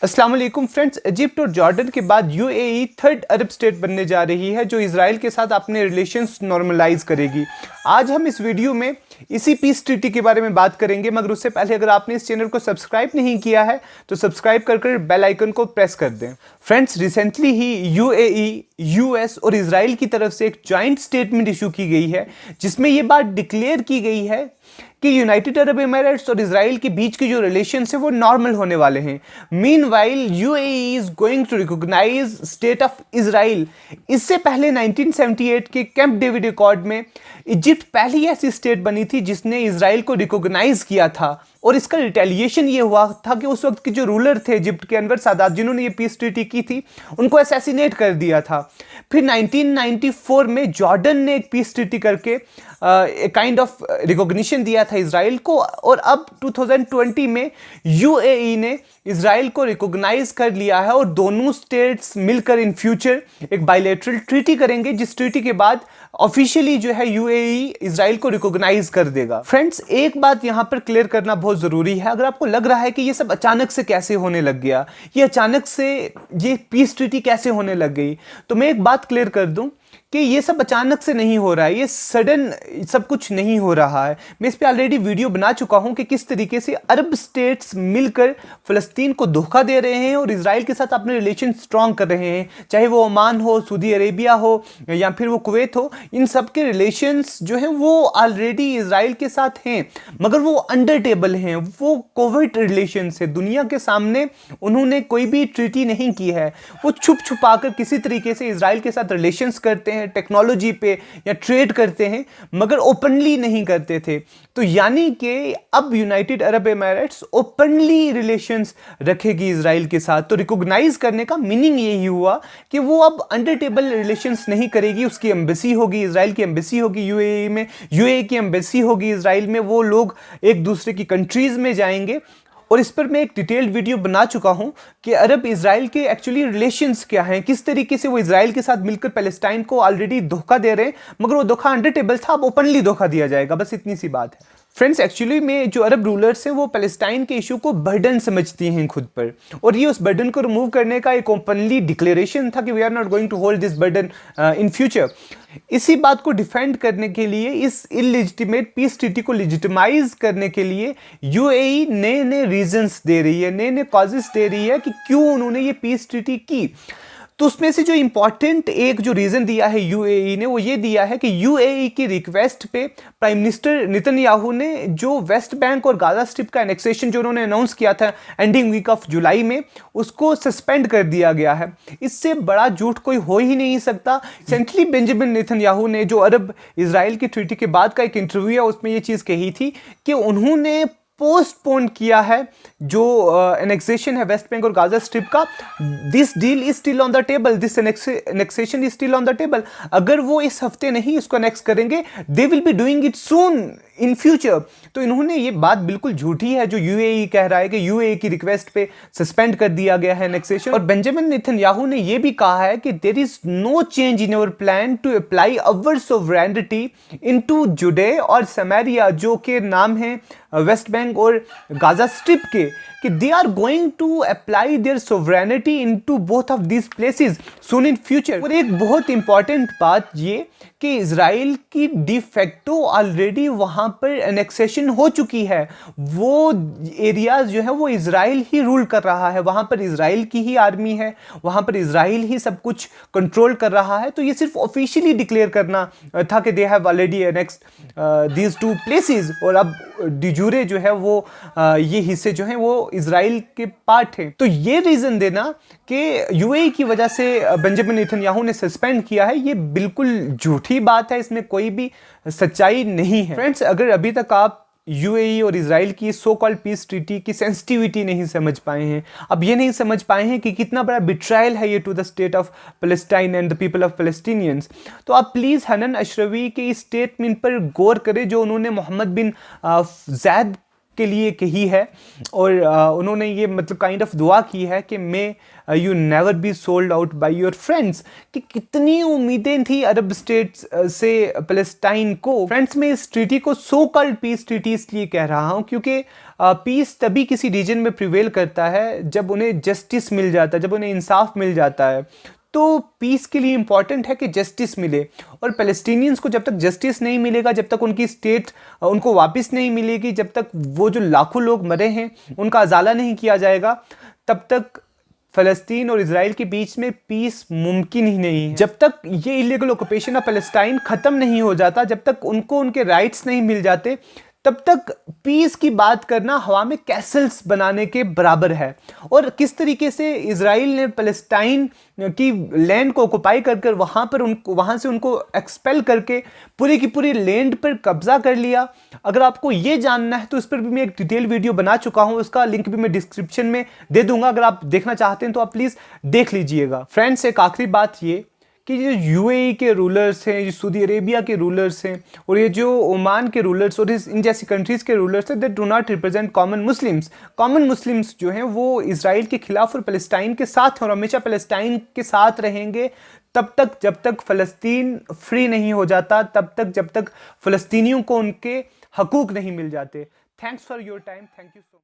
अस्सलाम वालेकुम friends. Egypt और जॉर्डन के बाद यूएई थर्ड अरब स्टेट बनने जा रही है जो इजराइल के साथ अपने रिलेशंस नॉर्मलाइज करेगी। आज हम इस वीडियो में इसी पीस ट्रीटी के बारे में बात करेंगे, मगर उससे पहले अगर आपने इस चैनल को सब्सक्राइब नहीं किया है तो सब्सक्राइब कर बेल आइकन को प्रेस कर दें। फ्रेंड्स, रिसेंटली ही यूएई, यूएस और इजराइल की तरफ से एक जॉइंट स्टेटमेंट इशू की गई है जिसमें यह बात डिक्लेयर की गई है कि यूनाइटेड अरब एमिरेट्स और इजराइल के बीच के जो रिलेशंस है वो नॉर्मल होने वाले हैं। Meanwhile UAE is going to recognise state of Israel. इससे पहले 1978 के कैंप डेविड अकॉर्ड में इजिप्ट पहली ऐसी स्टेट बनी थी जिसने इजराइल को रिकॉग्नाइज किया था, और इसका रिटेलिएशन ये हुआ था कि उस वक्त के जो रूलर थे इजिप्ट के, अनवर सादात, जिन्होंने ये पीस ट्रीटी की थी, उनको असैसिनेट कर दिया था। फिर 1994 में जॉर्डन ने एक पीस ट्रीटी करके एक काइंड ऑफ रिकॉग्निशन दिया था इजराइल को, और अब 2020 में यूएई ने इजराइल को रिकॉग्नाइज कर लिया है और दोनों स्टेट्स मिलकर इन फ्यूचर एक बायलैटरल ट्रीटी करेंगे, जिस ट्रीटी के बाद ऑफिशियली जो है यूएई इजराइल को रिकॉग्नाइज कर देगा। फ्रेंड्स, एक बात यहां पर क्लियर करना बहुत जरूरी है। अगर आपको लग रहा है कि ये सब अचानक से कैसे होने लग गया, ये अचानक से ये पीस ट्रीटी कैसे होने लग गई, तो मैं एक बात क्लियर कर दूं कि ये सब अचानक से नहीं हो रहा है, ये सडन सब कुछ नहीं हो रहा है। मैं इस पे ऑलरेडी वीडियो बना चुका हूं कि किस तरीके से अरब स्टेट्स मिलकर फ़लस्तीन को धोखा दे रहे हैं और इजराइल के साथ अपने रिलेशन स्ट्रॉन्ग कर रहे हैं, चाहे वो ओमान हो, सऊदी अरेबिया हो या फिर वो कुवैत हो। इन सब के रिलेशंस जो हैं वो ऑलरेडी इजराइल के साथ हैं, मगर वो अंडर टेबल हैं, वो कोविड रिलेशंस है। दुनिया के सामने उन्होंने कोई भी ट्रीटी नहीं की है, वो छुप छुपा कर किसी तरीके से इजराइल के साथ रिलेशंस करते हैं, टेक्नोलॉजी पे या ट्रेड करते हैं, मगर ओपनली नहीं करते थे। तो यानी कि अब United Arab Emirates openly relations रखेगी इजराइल के साथ। तो रिकॉग्नाइज करने का मीनिंग यही हुआ कि वो अब अंडर टेबल रिलेशंस नहीं करेगी। उसकी एम्बेसी होगी, इजराइल की एम्बेसी होगी यूएई में, यूएई की एम्बेसी होगी इजराइल में। वो लोग एक दूसरे की कंट्रीज में जाएंगे, और इस पर मैं एक डिटेल्ड वीडियो बना चुका हूं कि अरब इजराइल के एक्चुअली रिलेशंस क्या हैं, किस तरीके से वो इजराइल के साथ मिलकर पैलेस्टाइन को ऑलरेडी धोखा दे रहे हैं, मगर वो धोखा अंडर टेबल था, अब ओपनली धोखा दिया जाएगा। बस इतनी सी बात है। फ्रेंड्स, एक्चुअली में जो अरब रूलर्स हैं वो पैलेस्टाइन के इशू को बर्डन समझती हैं खुद पर, और ये उस बर्डन को रिमूव करने का एक ओपनली डिक्लेरेशन था कि we are not going to hold this burden in future. इसी बात को डिफेंड करने के लिए, इस इलेजिटिमेट पीस ट्रीटी को लेजिटिमाइज करने के लिए यूएई नए नए रीजंस दे रही है, नए नए कॉजेस दे रही है कि क्यों उन्होंने ये पीस ट्रीटी की। तो उसमें से जो इंपॉर्टेंट एक जो रीज़न दिया है यूएई ने, वो ये दिया है कि यूएई की रिक्वेस्ट पे प्राइम मिनिस्टर नेतन्याहू ने जो वेस्ट बैंक और गाजा स्ट्रिप का एनेक्सेशन जो उन्होंने अनाउंस किया था एंडिंग वीक ऑफ जुलाई में, उसको सस्पेंड कर दिया गया है। इससे बड़ा झूठ कोई हो ही नहीं सकता। रिसेंटली बेंजामिन नेतन्याहू ने जो अरब इजराइल की ट्रीटी के बाद का एक इंटरव्यू है उसमें ये चीज़ कही थी कि उन्होंने पोस्टपोन किया है जो एनेक्सेशन है वेस्ट बैंक और गाजा स्ट्रिप का। This deal is still on the table, this annexation is still on the table. अगर वो इस हफ्ते नहीं इसको एनेक्स करेंगे, they will be doing it soon in future. तो इन्होंने ये बात बिल्कुल झूठी है जो यूएई कह रहा है कि यूएई की रिक्वेस्ट पे सस्पेंड कर दिया गया है एनेक्सेशन। और बेंजामिन नेतन्याहू ने ये भी कहा है कि there is no change in our plan to apply our sovereignty into Judea और समारिया, जो के नाम है वेस्ट बैंक और गाजा स्ट्रिप के, कि they are going to apply their sovereignty into both of these places soon in future. और एक बहुत इंपॉर्टेंट बात ये कि इजराइल की डिफेक्टो ऑलरेडी वहां पर एनेक्सेशन हो चुकी है। वो एरियाज जो है वो इजराइल ही रूल कर रहा है, वहां पर इजराइल की ही आर्मी है, वहां पर इजराइल ही सब कुछ कंट्रोल कर रहा है। तो ये सिर्फ ऑफिशियली डिक्लेयर करना था कि they have already annexed these two places, और अब डिजूरे जो है वो ये हिस्से जो हैं वो इजराइल के पार्ट हैं। तो ये रीजन देना कि यूएई की वजह से बेंजामिन नेतन्याहू ने सस्पेंड किया है, ये बिल्कुल झूठी बात है, इसमें कोई भी सच्चाई नहीं है। फ्रेंड्स, अगर अभी तक आप यूएई और इजराइल की सो कॉल्ड पीस ट्रीटी की सेंसिटिविटी नहीं समझ पाए हैं, अब ये नहीं समझ पाए हैं कि कितना बड़ा बिट्रायल है ये to the state of Palestine and the people of Palestinians, तो आप प्लीज़ हनन अशरवी के इस स्टेटमेंट पर गौर करें जो उन्होंने मोहम्मद बिन ज़ैद के लिए कही है और उन्होंने ये मतलब काइंड ऑफ दुआ की है कि may you never be sold out by your friends. कि कितनी उम्मीदें थी अरब स्टेट्स से पैलेस्टाइन को। फ्रेंड्स, मैं इस ट्रीटी को सो कॉल्ड पीस ट्रीटी इसलिए कह रहा हूँ क्योंकि पीस तभी किसी रीजन में प्रिवेल करता है जब उन्हें जस्टिस मिल जाता है, जब उन्हें इंसाफ मिल जाता है। तो पीस के लिए इंपॉर्टेंट है कि जस्टिस मिले, और पैलेस्टीनियंस को जब तक जस्टिस नहीं मिलेगा, जब तक उनकी स्टेट उनको वापस नहीं मिलेगी, जब तक वो जो लाखों लोग मरे हैं उनका अजाला नहीं किया जाएगा, तब तक फ़लस्तीन और इजराइल के बीच में पीस मुमकिन ही नहीं है। जब तक ये इलीगल ऑक्यूपेशन ऑफ पैलेस्टाइन ख़त्म नहीं हो जाता, जब तक उनको उनके राइट्स नहीं मिल जाते, तब तक पीस की बात करना हवा में कैसल्स बनाने के बराबर है। और किस तरीके से इजराइल ने पैलेस्टाइन की लैंड को ऑक्युपाई कर कर वहाँ से उनको एक्सपेल करके पूरी की पूरी लैंड पर कब्जा कर लिया। अगर आपको ये जानना है तो इस पर भी मैं एक डिटेल वीडियो बना चुका हूँ, उसका लिंक भी मैं डिस्क्रिप्शन में दे दूंगा। अगर आप देखना चाहते हैं तो आप प्लीज़ देख लीजिएगा। फ्रेंड्स, एक आखिरी बात ये कि जो यूएई के रूलर्स हैं, जो सऊदी अरेबिया के रूलर्स हैं, और ये जो ओमान के रूलर्स और इन जैसी कंट्रीज़ के रूलर्स हैं, they do not represent common Muslims. Common Muslims जो हैं वो इजराइल के खिलाफ और पैलेस्टाइन के साथ हैं और हमेशा पैलेस्टाइन के साथ रहेंगे तब तक जब तक फ़लस्तीन फ्री नहीं हो जाता, तब तक जब तक फ़लस्तीनियों को उनके हकूक़ नहीं मिल जाते। Thanks for your time. Thank you so much.